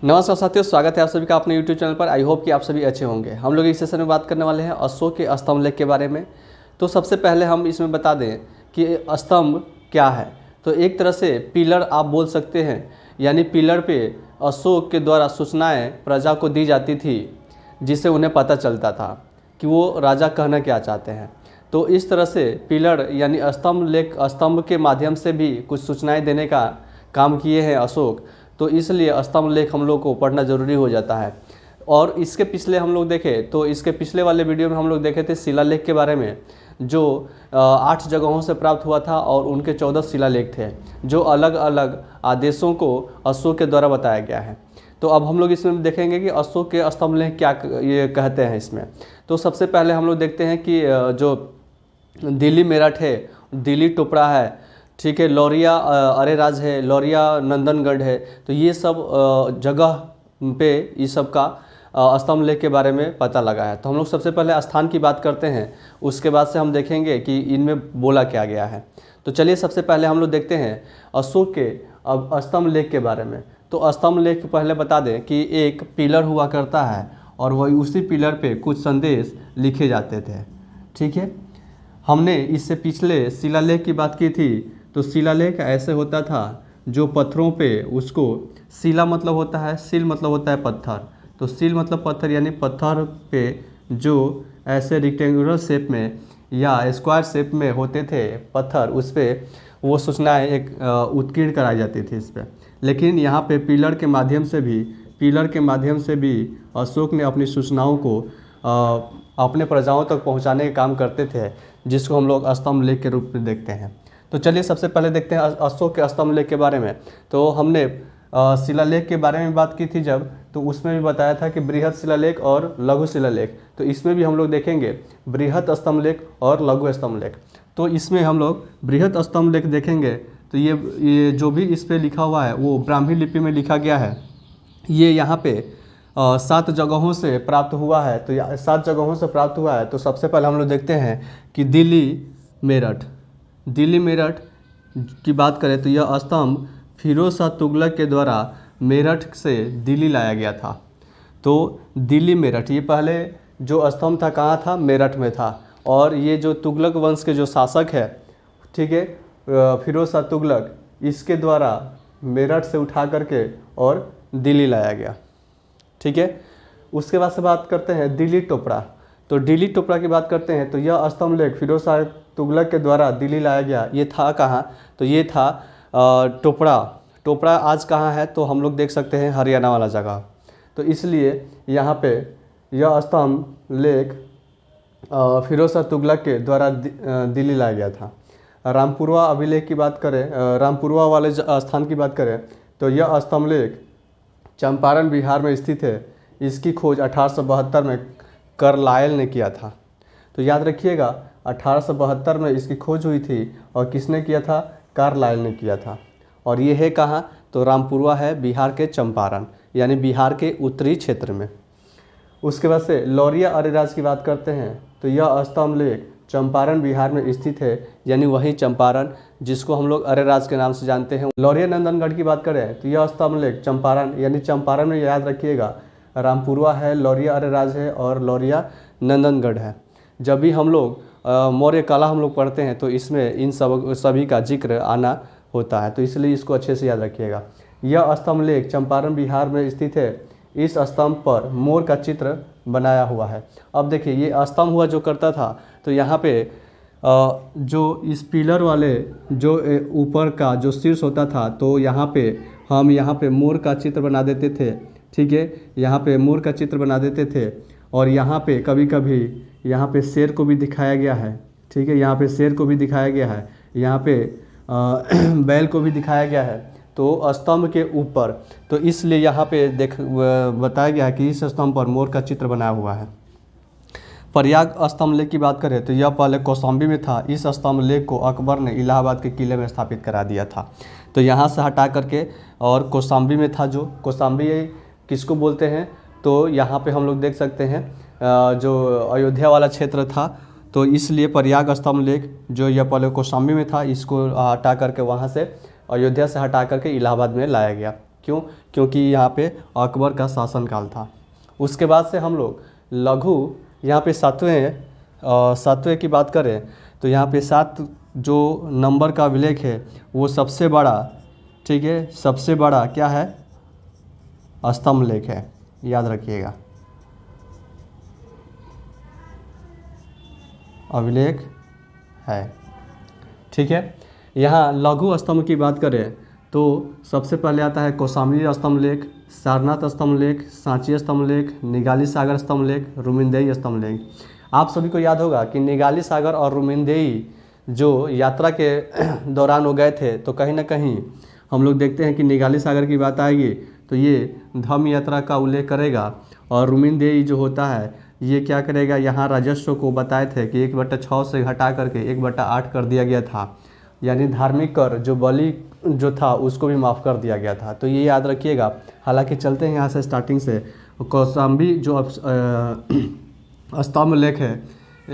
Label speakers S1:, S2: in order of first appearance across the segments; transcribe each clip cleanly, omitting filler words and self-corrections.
S1: नमस्कार साथियों, स्वागत है आप सभी का अपने YouTube चैनल पर। आई होप कि आप सभी अच्छे होंगे। हम लोग इस सेशन में बात करने वाले हैं अशोक के स्तंभ लेख के बारे में। तो सबसे पहले हम इसमें बता दें कि स्तंभ क्या है। तो एक तरह से पिलर आप बोल सकते हैं, यानी पिलर पे अशोक के द्वारा सूचनाएँ प्रजा को दी जाती थी, जिससे उन्हें पता चलता था कि वो राजा कहना क्या चाहते हैं। तो इस तरह से पिलर यानी स्तंभ के माध्यम से भी कुछ सूचनाएँ देने का काम किए हैं अशोक। तो इसलिए स्तंभ लेख हम लोग को पढ़ना ज़रूरी हो जाता है। और इसके पिछले हम लोग देखें तो इसके पिछले वाले वीडियो में हम लोग देखे थे शिलालेख के बारे में, जो 8 जगहों से प्राप्त हुआ था और उनके 14 शिलालेख थे, जो अलग अलग आदेशों को अशोक के द्वारा बताया गया है। तो अब हम लोग इसमें देखेंगे कि अशोक के स्तंभ लेख क्या ये कहते हैं इसमें। तो सबसे पहले हम लोग देखते हैं कि जो दिल्ली मेरठ है, दिल्ली टोपड़ा है, ठीक है, लौरिया अरेराज है, लौरिया नंदनगढ़ है। तो ये सब जगह पे इस सब का स्तंभ लेख के बारे में पता लगा है। तो हम लोग सबसे पहले स्थान की बात करते हैं, उसके बाद से हम देखेंगे कि इनमें बोला क्या गया है। तो चलिए सबसे पहले हम लोग देखते हैं अशोक के अब स्तंभ लेख के बारे में। तो स्तंभ लेख पहले बता दें कि एक पिलर हुआ करता है और वही उसी पिलर पे कुछ संदेश लिखे जाते थे। ठीक है, हमने इससे पिछले शिलालेख की बात की थी। तो शिलालेख ऐसे होता था जो पत्थरों पे उसको, शिला मतलब होता है, शिल मतलब होता है पत्थर। तो शिल मतलब पत्थर, यानी पत्थर पे जो ऐसे रेक्टेंगुलर शेप में या स्क्वायर शेप में होते थे पत्थर, उस पर वो सूचनाएँ एक उत्कीर्ण कराई जाती थी इस पर। लेकिन यहाँ पे पिलर के माध्यम से भी अशोक ने अपनी सूचनाओं को अपने प्रजाओं तक पहुँचाने का काम करते थे, जिसको हम लोग स्तंभ लेख के रूप में देखते हैं। तो चलिए सबसे पहले देखते हैं अशोक के स्तंभ लेख के बारे में। तो हमने शिलालेख के बारे में बात की थी जब, तो उसमें भी बताया था कि बृहद शिलालेख और लघु शिलालेख। तो इसमें भी हम लोग देखेंगे बृहद स्तंभ लेख और लघु स्तंभ लेख। तो इसमें हम लोग बृहद स्तंभ लेख देखेंगे तो ये जो भी इस पर लिखा हुआ है वो ब्राह्मी लिपि में लिखा गया है। ये यहाँ पे 7 जगहों से प्राप्त हुआ है। तो 7 जगहों से प्राप्त हुआ है। तो सबसे पहले हम लोग देखते हैं कि दिल्ली मेरठ की बात करें तो यह स्तंभ फिरोज शाह तुगलक के द्वारा मेरठ से दिल्ली लाया गया था। तो दिल्ली मेरठ, ये पहले जो स्तंभ था कहाँ था? मेरठ में था। और ये जो तुगलक वंश के जो शासक है, ठीक है, फिरोज शाह तुगलक, इसके द्वारा मेरठ से उठा करके और दिल्ली लाया गया। ठीक है, उसके बाद से बात करते हैं दिल्ली टोपड़ा। तो दिल्ली टोपड़ा की बात करते हैं तो यह स्तंभ लेख फिरोज शाह तुगलक के द्वारा दिल्ली लाया गया। ये था कहाँ? तो ये था टोपड़ा आज कहाँ है? तो हम लोग देख सकते हैं हरियाणा वाला जगह। तो इसलिए यहाँ पे यह स्तंभ लेख फिरोज शाह तुगलक के द्वारा दिल्ली लाया गया था। रामपुरवा अभिलेख की बात करें, रामपुरवा वाले स्थान की बात करें तो यह स्तंभ लेख चंपारण बिहार में स्थित है। इसकी खोज 1872 में कार्लाइल ने किया था। तो याद रखिएगा 1872 में इसकी खोज हुई थी और किसने किया था? कार्लाइल ने किया था। और ये है कहाँ? तो रामपुरवा है बिहार के चंपारण, यानी बिहार के उत्तरी क्षेत्र में। उसके बाद से लौरिया अरेराज की बात करते हैं तो यह स्तंभ लेख चंपारण बिहार में स्थित है, यानी वही चंपारण जिसको हम लोग अरेराज के नाम से जानते हैं। लौरिया नंदनगढ़ की बात करें तो यह स्तंभ लेख चंपारण, यानी चंपारण में याद रखिएगा रामपुरवा है, लौरिया अरेराज है और लौरिया नंदनगढ़ है। जब भी हम लोग मौर्य कला हम लोग पढ़ते हैं तो इसमें इन सभी का जिक्र आना होता है। तो इसलिए इसको अच्छे से याद रखिएगा। यह स्तंभ लेख चंपारण बिहार में स्थित है। इस स्तंभ पर मोर का चित्र बनाया हुआ है। अब देखिए ये स्तंभ हुआ जो करता था, तो यहाँ पे जो इस पिलर वाले जो ऊपर का जो शीर्ष होता था, तो यहाँ पे मोर का चित्र बना देते थे। ठीक है, यहाँ पे मोर का चित्र बना देते थे और यहाँ पे कभी कभी यहाँ पे शेर को भी दिखाया गया है। ठीक है, यहाँ पे शेर को भी दिखाया गया है, यहाँ पे बैल को भी दिखाया गया है। तो स्तंभ के ऊपर, तो इसलिए यहाँ पे बताया गया है कि इस स्तंभ पर मोर का चित्र बनाया हुआ है। प्रयाग स्तंभ लेख की बात करें तो यह पहले कौशाम्बी में था। इस स्तंभ लेख को अकबर ने इलाहाबाद के किले में स्थापित करा दिया था। तो यहाँ से हटा करके और कौशाम्बी में था। जो कौशाम्बी किसको बोलते हैं? तो यहाँ पे हम लोग देख सकते हैं जो अयोध्या वाला क्षेत्र था। तो इसलिए प्रयाग स्तंभ लेख जो यह पहले कौशाम्बी में था, इसको हटा करके वहाँ से अयोध्या से हटा करके इलाहाबाद में लाया गया। क्यों? क्योंकि यहाँ पे अकबर का शासनकाल था। उसके बाद से हम लोग लघु, यहाँ पे सातवें की बात करें तो यहाँ पे 7 जो नंबर का अभिलेख है वो सबसे बड़ा, ठीक है, सबसे बड़ा क्या है? स्तंभ लेख है, याद रखिएगा, अभिलेख है, ठीक है। यहाँ लघु स्तंभ की बात करें तो सबसे पहले आता है कौशाम्बी स्तंभ लेख, सारनाथ स्तंभ लेख, सांची स्तंभ लेख, निगाली सागर स्तंभ लेख, रुमिनदेई स्तंभ लेख। आप सभी को याद होगा कि निगाली सागर और रुमिनदेई जो यात्रा के दौरान हो गए थे, तो कहीं ना कहीं हम लोग देखते हैं कि निगाली सागर की बात आएगी तो ये धम्म यात्रा का उल्लेख करेगा, और रुमिनदेई जो होता है ये क्या करेगा? यहाँ राजस्व को बताए थे कि 1/6 से घटा करके 1/8 कर दिया गया था, यानी धार्मिक कर जो बलि जो था उसको भी माफ़ कर दिया गया था। तो ये याद रखिएगा। हालांकि चलते हैं यहाँ से स्टार्टिंग से। कौशाम्बी जो स्तंभ लेख है,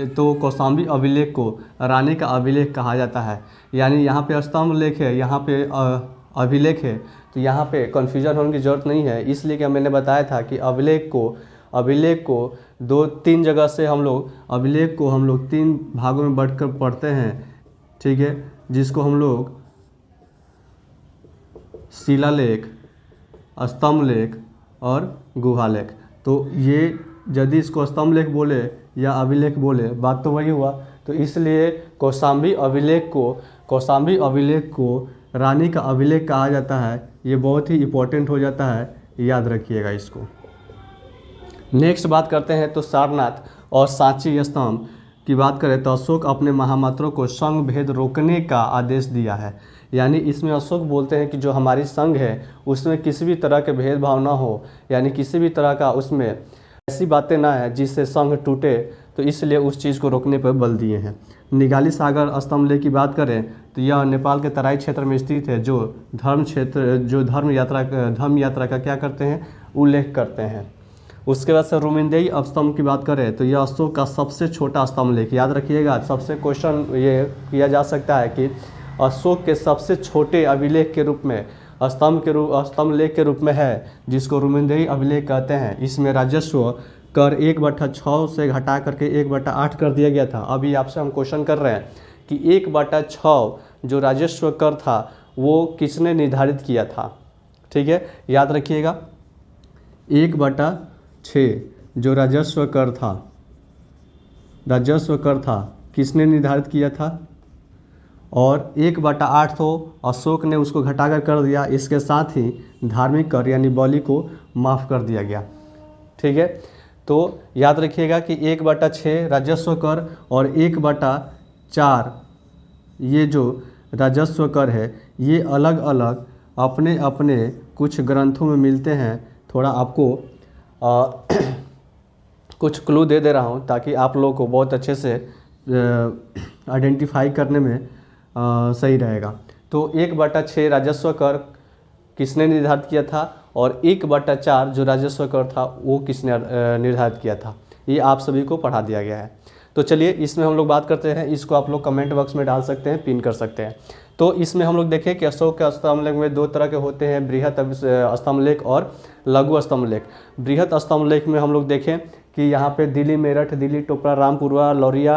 S1: तो कौशाम्बी अभिलेख को रानी का अभिलेख कहा जाता है। यानी यहाँ पे स्तंभ लेख है, यहाँ पे अभिलेख है, तो यहाँ पे कन्फ्यूजन होने की ज़रूरत नहीं है। इसलिए कि मैंने बताया था कि अभिलेख को 2-3 जगह से हम लोग अभिलेख को 3 भागों में बांट कर पढ़ते हैं, ठीक है, जिसको हम लोग शिलालेख, स्तंभ लेख और गुहा लेख। तो ये यदि इसको स्तंभ लेख बोले या अभिलेख बोले, बात तो वही हुआ। तो इसलिए कौशाम्बी अभिलेख को रानी का अभिलेख कहा जाता है। ये बहुत ही इम्पोर्टेंट हो जाता है, याद रखिएगा इसको। नेक्स्ट बात करते हैं तो सारनाथ और सांची स्तंभ की बात करें तो अशोक अपने महामात्रों को संघ भेद रोकने का आदेश दिया है। यानी इसमें अशोक बोलते हैं कि जो हमारी संघ है उसमें किसी भी तरह के भेदभाव ना हो, यानी किसी भी तरह का उसमें ऐसी बातें ना है जिससे संघ टूटे, तो इसलिए उस चीज़ को रोकने पर बल दिए हैं। निगाली सागर स्तंभ लेख की बात करें तो यह नेपाल के तराई क्षेत्र में स्थित है, जो धर्म यात्रा का क्या करते हैं? उल्लेख करते हैं। उसके बाद से रुमिनदेई स्तंभ की बात करें तो यह अशोक का सबसे छोटा स्तंभ लेख, याद रखिएगा। सबसे क्वेश्चन ये किया जा सकता है कि अशोक के सबसे छोटे अभिलेख के रूप में स्तंभ लेख के रूप में है, जिसको रुमिनदेई अभिलेख कहते हैं। इसमें राजस्व कर 1/6 से घटा करके 1/8 कर दिया गया था। अभी आपसे हम क्वेश्चन कर रहे हैं कि 1/6 जो राजस्व कर था वो किसने निर्धारित किया था, ठीक है, याद रखिएगा। 1/6 जो राजस्व कर था किसने निर्धारित किया था? और 1/8 तो अशोक ने उसको घटाकर कर दिया। इसके साथ ही धार्मिक कर यानी बलि को माफ़ कर दिया गया, ठीक है। तो याद रखिएगा कि 1/6 राजस्व कर और 1/4 ये जो राजस्व कर है, ये अलग अलग अपने अपने कुछ ग्रंथों में मिलते हैं। थोड़ा आपको कुछ क्लू दे रहा हूँ ताकि आप लोगों को बहुत अच्छे से आइडेंटिफाई करने में सही रहेगा। तो 1/6 राजस्व कर किसने निर्धारित किया था और 1/4 जो राजस्व कर था वो किसने निर्धारित किया था, ये आप सभी को पढ़ा दिया गया है। तो चलिए इसमें हम लोग बात करते हैं। इसको आप लोग कमेंट बॉक्स में डाल सकते हैं, पिन कर सकते हैं। तो इसमें हम लोग देखें कि अशोक के स्तंभ लेख में 2 तरह के होते हैं, बृहत स्तंभ लेख और लघु स्तंभ लेख। बृहत स्तंभ लेख में हम लोग देखें कि यहाँ पे दिल्ली मेरठ, दिल्ली टोपरा, रामपुरवा, लौरिया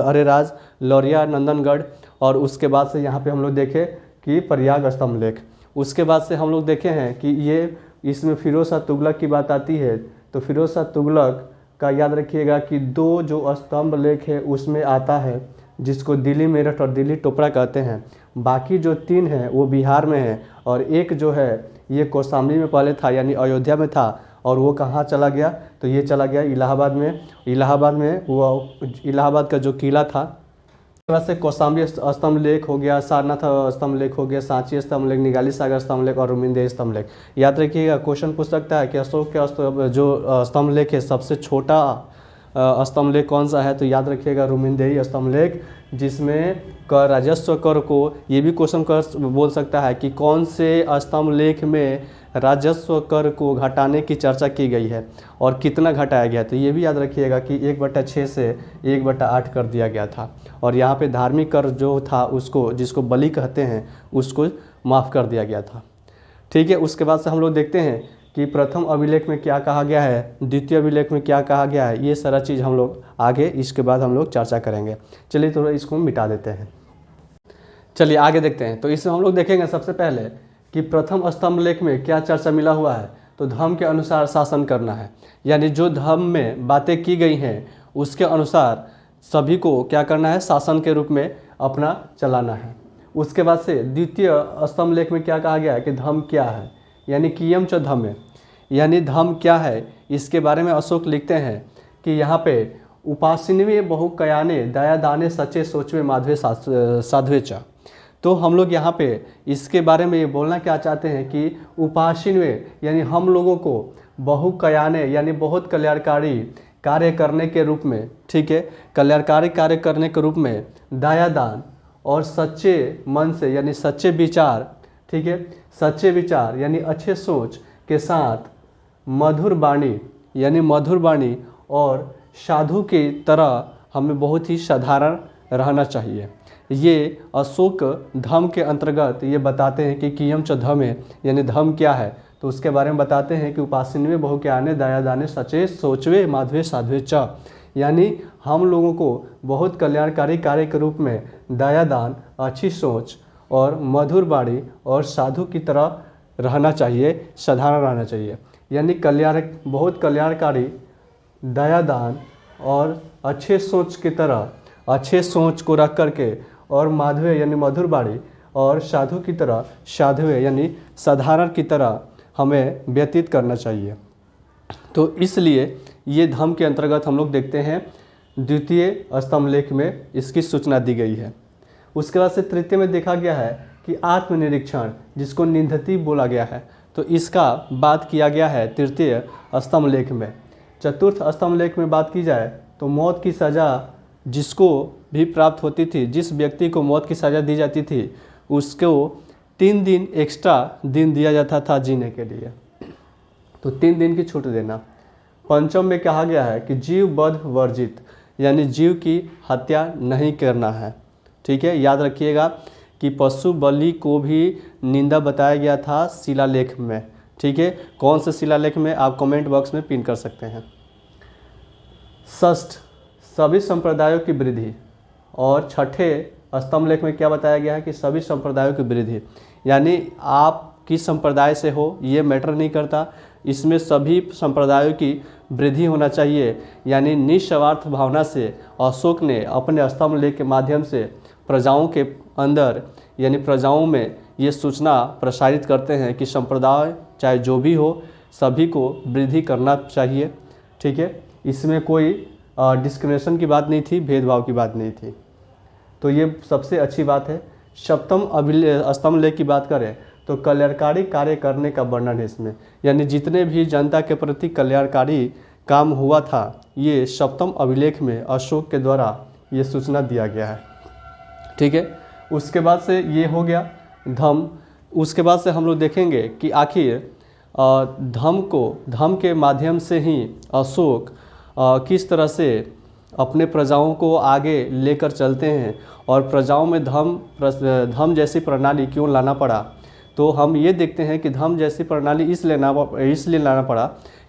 S1: अरेराज, लौरिया नंदनगढ़, और उसके बाद से यहाँ पे हम लोग देखें कि प्रयाग स्तंभ लेख। उसके बाद से हम लोग देखे हैं कि ये इसमें फिरोज शाह तुगलक की बात आती है। तो फिरोज शाह तुगलक का याद रखिएगा कि 2 जो स्तंभ लेख है उसमें आता है, जिसको दिल्ली मेरठ और दिल्ली टोपरा कहते हैं। बाकी जो 3 हैं वो बिहार में है, और एक जो है ये कौशाम्बी में पहले था यानी अयोध्या में था, और वो कहाँ चला गया? तो ये चला गया इलाहाबाद में। वो इलाहाबाद का जो किला था। वैसे कौशाम्बी स्तंभ लेख हो गया, सारनाथ स्तंभ लेख हो गया, सांची स्तंभ लेख, निगाली सागर स्तंभ लेख और रुमिनदेई स्तंभ लेख। याद रखिएगा, क्वेश्चन पूछ सकता है कि अशोक के जो स्तंभ लेख है सबसे छोटा स्तंभ लेख कौन सा है? तो याद रखिएगा रुमिनदेई स्तंभ लेख, जिसमें कर राजस्व कर को ये भी क्वेश्चन कर बोल सकता है कि कौन से स्तंभ लेख में राजस्व कर को घटाने की चर्चा की गई है और कितना घटाया गया। तो ये भी याद रखिएगा कि 1/6 से 1/8 कर दिया गया था, और यहाँ पे धार्मिक कर जो था उसको, जिसको बलि कहते हैं, उसको माफ़ कर दिया गया था। ठीक है। उसके बाद से हम लोग देखते हैं कि प्रथम अभिलेख में क्या कहा गया है, द्वितीय अभिलेख में क्या कहा गया है, ये सारा चीज़ हम लोग आगे इसके बाद हम लोग चर्चा करेंगे। चलिए थोड़ा इसको मिटा देते हैं। चलिए आगे देखते हैं। तो इसमें हम लोग देखेंगे सबसे पहले कि प्रथम स्तंभ लेख में क्या चर्चा मिला हुआ है। तो धर्म के अनुसार शासन करना है, यानी जो धर्म में बातें की गई हैं उसके अनुसार सभी को क्या करना है, शासन के रूप में अपना चलाना है। उसके बाद से द्वितीय स्तंभ लेख में क्या कहा गया है कि धर्म क्या है, यानी कियम च धम्म, यानी धर्म क्या है, इसके बारे में अशोक लिखते हैं कि यहाँ पे उपासिनवे बहुकयाने दया दाने सच्चे सोचवे माधवे साधवे च। तो हम लोग यहाँ पे इसके बारे में ये बोलना क्या चाहते हैं कि उपासिनवे यानी हम लोगों को बहुकयाने यानी बहुत कल्याणकारी कार्य करने के रूप में, ठीक है, कल्याणकारी कार्य करने के रूप में दया दान और सच्चे मन से यानी सच्चे विचार, ठीक है, सच्चे विचार यानी अच्छे सोच के साथ मधुर वाणी यानी मधुर वाणी और साधु की तरह हमें बहुत ही साधारण रहना चाहिए। ये अशोक धर्म के अंतर्गत ये बताते हैं कि कियम च धम्म यानी धर्म क्या है। तो उसके बारे में बताते हैं कि उपासिनवे बहुक्याने दया दाने सचे सोचवे माधवे साधवे च, यानी हम लोगों को बहुत कल्याणकारी कार्य के रूप में दया दान, अच्छी सोच और मधुर वाणी और साधु की तरह रहना चाहिए, साधारण रहना चाहिए। यानी बहुत कल्याणकारी, दया दान और अच्छे सोच की तरह, अच्छे सोच को रख करके और माधवे यानी मधुर वाणी और साधु की तरह साधवे यानी साधारण की तरह हमें व्यतीत करना चाहिए। तो इसलिए ये धम्म के अंतर्गत हम लोग देखते हैं द्वितीय स्तंभ लेख में इसकी सूचना दी गई है। उसके बाद से तृतीय में देखा गया है कि आत्मनिरीक्षण, जिसको निंदति बोला गया है, तो इसका बात किया गया है तृतीय स्तंभ लेख में। चतुर्थ स्तंभ लेख में बात की जाए तो मौत की सज़ा जिसको भी प्राप्त होती थी, जिस व्यक्ति को मौत की सज़ा दी जाती थी, उसको 3 दिन एक्स्ट्रा दिन दिया जाता था जीने के लिए, तो 3 दिन की छूट देना। पंचम में कहा गया है कि जीव वध वर्जित, यानी जीव की हत्या नहीं करना है, ठीक है। याद रखिएगा कि पशु बलि को भी निंदा बताया गया था शिलालेख में, ठीक है। कौन से शिलालेख में, आप कमेंट बॉक्स में पिन कर सकते हैं। षष्ठ, सभी संप्रदायों की वृद्धि। और छठे स्तंभ लेख में क्या बताया गया है कि सभी संप्रदायों की वृद्धि, यानी आप किस संप्रदाय से हो ये मैटर नहीं करता, इसमें सभी संप्रदायों की वृद्धि होना चाहिए। यानी निस्वार्थ भावना से अशोक ने अपने स्तंभ लेख के माध्यम से प्रजाओं के अंदर यानी प्रजाओं में ये सूचना प्रसारित करते हैं कि संप्रदाय चाहे जो भी हो सभी को वृद्धि करना चाहिए, ठीक है। इसमें कोई डिस्क्रिमिनेशन की बात नहीं थी, भेदभाव की बात नहीं थी, तो ये सबसे अच्छी बात है। सप्तम स्तंभ लेख की बात करें तो कल्याणकारी कार्य करने का वर्णन है इसमें, यानी जितने भी जनता के प्रति कल्याणकारी काम हुआ था ये सप्तम अभिलेख में अशोक के द्वारा ये सूचना दिया गया है, ठीक है। उसके बाद से ये हो गया धम्म। उसके बाद से हम लोग देखेंगे कि आखिर धम्म के माध्यम से ही अशोक किस तरह से अपने प्रजाओं को आगे लेकर चलते हैं और प्रजाओं में धम्म जैसी प्रणाली क्यों लाना पड़ा। तो हम ये देखते हैं कि धम्म जैसी प्रणाली इसलिए लाना पड़ा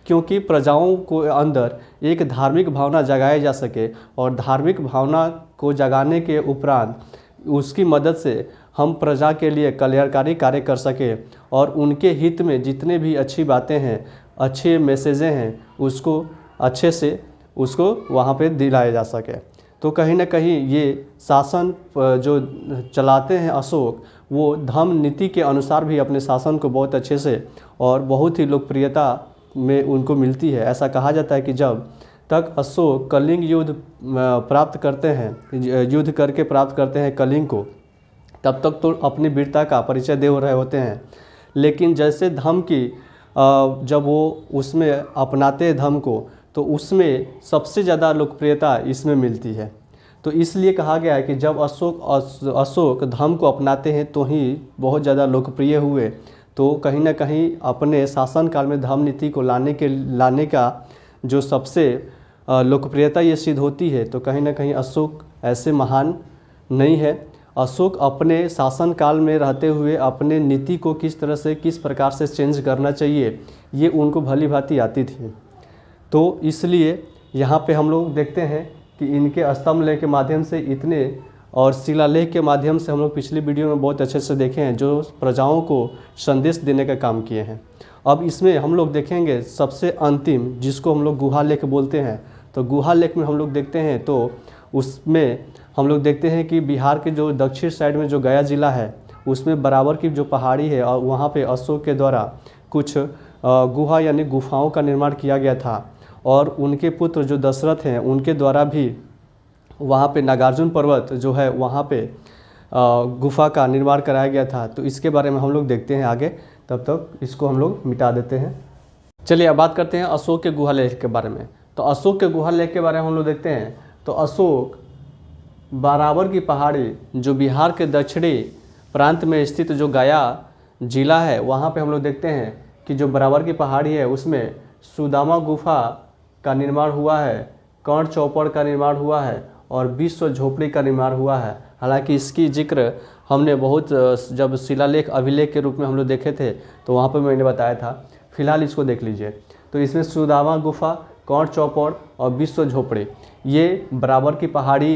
S1: क्योंकि प्रजाओं को अंदर एक धार्मिक भावना जगाई जा सके और धार्मिक भावना को जगाने के उपरांत उसकी मदद से हम प्रजा के लिए कल्याणकारी कार्य कर सके और उनके हित में जितने भी अच्छी बातें हैं, अच्छे मैसेजें हैं, उसको अच्छे से उसको वहाँ पे दिलाया जा सके। तो कहीं ना कहीं ये शासन जो चलाते हैं अशोक, वो धम्म नीति के अनुसार भी अपने शासन को बहुत अच्छे से और बहुत ही लोकप्रियता में उनको मिलती है। ऐसा कहा जाता है कि जब तक अशोक कलिंग युद्ध प्राप्त करते हैं, युद्ध करके प्राप्त करते हैं कलिंग को, तब तक तो अपनी वीरता का परिचय दे रहे होते हैं। लेकिन जैसे धम्म की जब वो उसमें अपनाते हैं धम्म को, तो उसमें सबसे ज़्यादा लोकप्रियता इसमें मिलती है। तो इसलिए कहा गया है कि जब अशोक धम्म को अपनाते हैं तो ही बहुत ज़्यादा लोकप्रिय हुए। तो कहीं ना कहीं अपने शासनकाल में धम्म नीति को लाने का जो सबसे लोकप्रियता ये सिद्ध होती है, तो कहीं ना कहीं अशोक ऐसे महान नहीं है। अशोक अपने शासनकाल में रहते हुए अपने नीति को किस तरह से किस प्रकार से चेंज करना चाहिए ये उनको भली भांति आती थी। तो इसलिए यहाँ पे हम लोग देखते हैं कि इनके स्तंभ लेख के माध्यम से इतने और शिलालेख के माध्यम से हम लोग पिछली वीडियो में बहुत अच्छे से देखे हैं जो प्रजाओं को संदेश देने का काम किए हैं। अब इसमें हम लोग देखेंगे सबसे अंतिम जिसको हम लोग गुहा लेख बोलते हैं। तो गुहा लेख में हम लोग देखते हैं तो उसमें हम लोग देखते हैं कि बिहार के जो दक्षिण साइड में जो गया ज़िला है उसमें बराबर की जो पहाड़ी है और वहाँ पे अशोक के द्वारा कुछ गुहा यानी गुफाओं का निर्माण किया गया था और उनके पुत्र जो दशरथ हैं उनके द्वारा भी वहाँ पे नागार्जुन पर्वत जो है वहाँ पे गुफा का निर्माण कराया गया था। तो इसके बारे में हम लोग देखते हैं आगे, तब तक इसको हम लोग मिटा देते हैं। चलिए अब बात करते हैं अशोक के गुहा लेख के बारे में। तो अशोक के गुहा लेख के बारे में हम लोग देखते हैं तो अशोक बराबर की पहाड़ी जो बिहार के दक्षिणी प्रांत में स्थित जो गया जिला है वहाँ पे हम लोग देखते हैं कि जो बराबर की पहाड़ी है उसमें सुदामा गुफा का निर्माण हुआ है, कर्ण चौपड़ का निर्माण हुआ है और विश्व झोपड़ी का निर्माण हुआ है। हालांकि इसकी जिक्र हमने बहुत जब शिलालेख अभिलेख के रूप में हम लोग देखे थे तो वहाँ पर मैंने बताया था। फिलहाल इसको देख लीजिए। तो इसमें सुदामा गुफा, कर्ण चौपड़ और विश्व झोपड़ी ये बराबर की पहाड़ी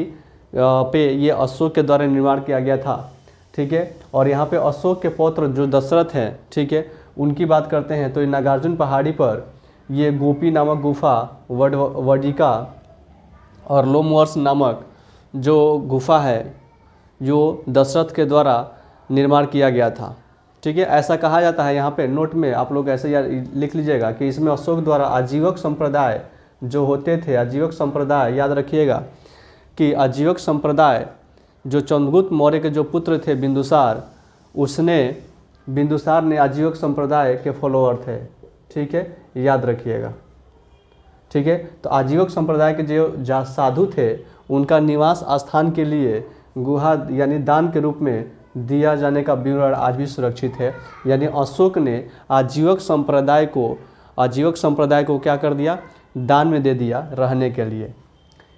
S1: पे ये अशोक के द्वारा निर्माण किया गया था। ठीक है। और यहाँ पे अशोक के पौत्र जो दशरथ हैं, ठीक है, उनकी बात करते हैं तो नागार्जुन पहाड़ी पर ये गोपी नामक गुफा, वडिका और लोमवर्ष नामक जो गुफा है जो दशरथ के द्वारा निर्माण किया गया था। ठीक है। ऐसा कहा जाता है, यहाँ पे नोट में आप लोग ऐसे लिख लीजिएगा कि इसमें अशोक द्वारा आजीवक संप्रदाय जो होते थे, आजीवक संप्रदाय याद रखिएगा कि आजीवक संप्रदाय जो चंद्रगुप्त मौर्य के जो पुत्र थे बिंदुसार, बिंदुसार ने आजीवक संप्रदाय के फॉलोअर थे। ठीक है, याद रखिएगा। ठीक है। तो आजीवक संप्रदाय के जो साधु थे उनका निवास स्थान के लिए गुहा यानी दान के रूप में दिया जाने का विवरण आज भी सुरक्षित है। यानी अशोक ने आजीवक संप्रदाय को क्या कर दिया, दान में दे दिया रहने के लिए।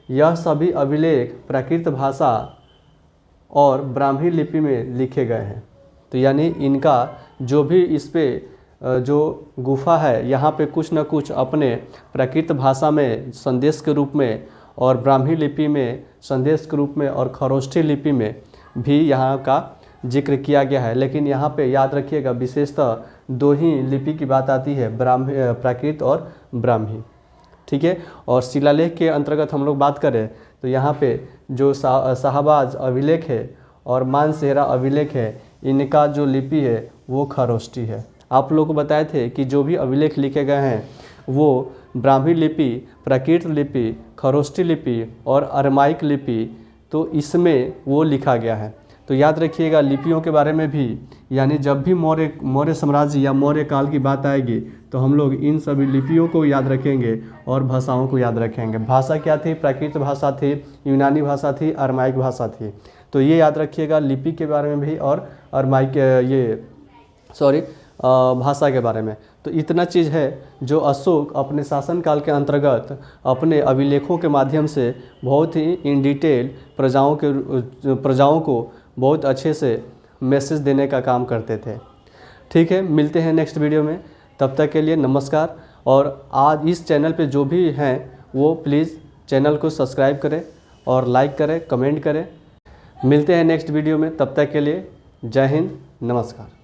S1: यह सभी अभिलेख प्राकृत भाषा और ब्राह्मी लिपि में लिखे गए हैं। तो यानी इनका जो भी इस पे जो गुफा है यहाँ पे कुछ न कुछ अपने प्राकृत भाषा में संदेश के रूप में और ब्राह्मी लिपि में संदेश के रूप में और खरोष्ठी लिपि में भी यहाँ का जिक्र किया गया है। लेकिन यहाँ पे याद रखिएगा विशेषतः दो ही लिपि की बात आती है, प्राकृत और ब्राह्मी। ठीक है। और शिलालेख के अंतर्गत हम लोग बात करें तो यहाँ पे जो शाहबाज अभिलेख है और मानसेहरा अभिलेख है, इनका जो लिपि है वो खरोष्ठी है। आप लोगों को बताए थे कि जो भी अभिलेख लिखे गए हैं वो ब्राह्मी लिपि, प्राकृत लिपि, खरोष्ठी लिपि और अरमाइक लिपि, तो इसमें वो लिखा गया है। तो याद रखिएगा लिपियों के बारे में भी, यानी जब भी मौर्य साम्राज्य या मौर्य काल की बात आएगी तो हम लोग इन सभी लिपियों को याद रखेंगे और भाषाओं को याद रखेंगे। भाषा क्या थी, प्राकृत भाषा थी, यूनानी भाषा थी, अरमाइक भाषा थी। तो ये याद रखिएगा लिपि के बारे में भी और अरमाइक भाषा के बारे में। तो इतना चीज़ है जो अशोक अपने शासनकाल के अंतर्गत अपने अभिलेखों के माध्यम से बहुत ही इन डिटेल प्रजाओं को बहुत अच्छे से मैसेज देने का काम करते थे। ठीक है, मिलते हैं नेक्स्ट वीडियो में। तब तक के लिए नमस्कार। और आज इस चैनल पे जो भी हैं वो प्लीज़ चैनल को सब्सक्राइब करें और लाइक करें, कमेंट करें। मिलते हैं नेक्स्ट वीडियो में। तब तक के लिए जय हिंद, नमस्कार।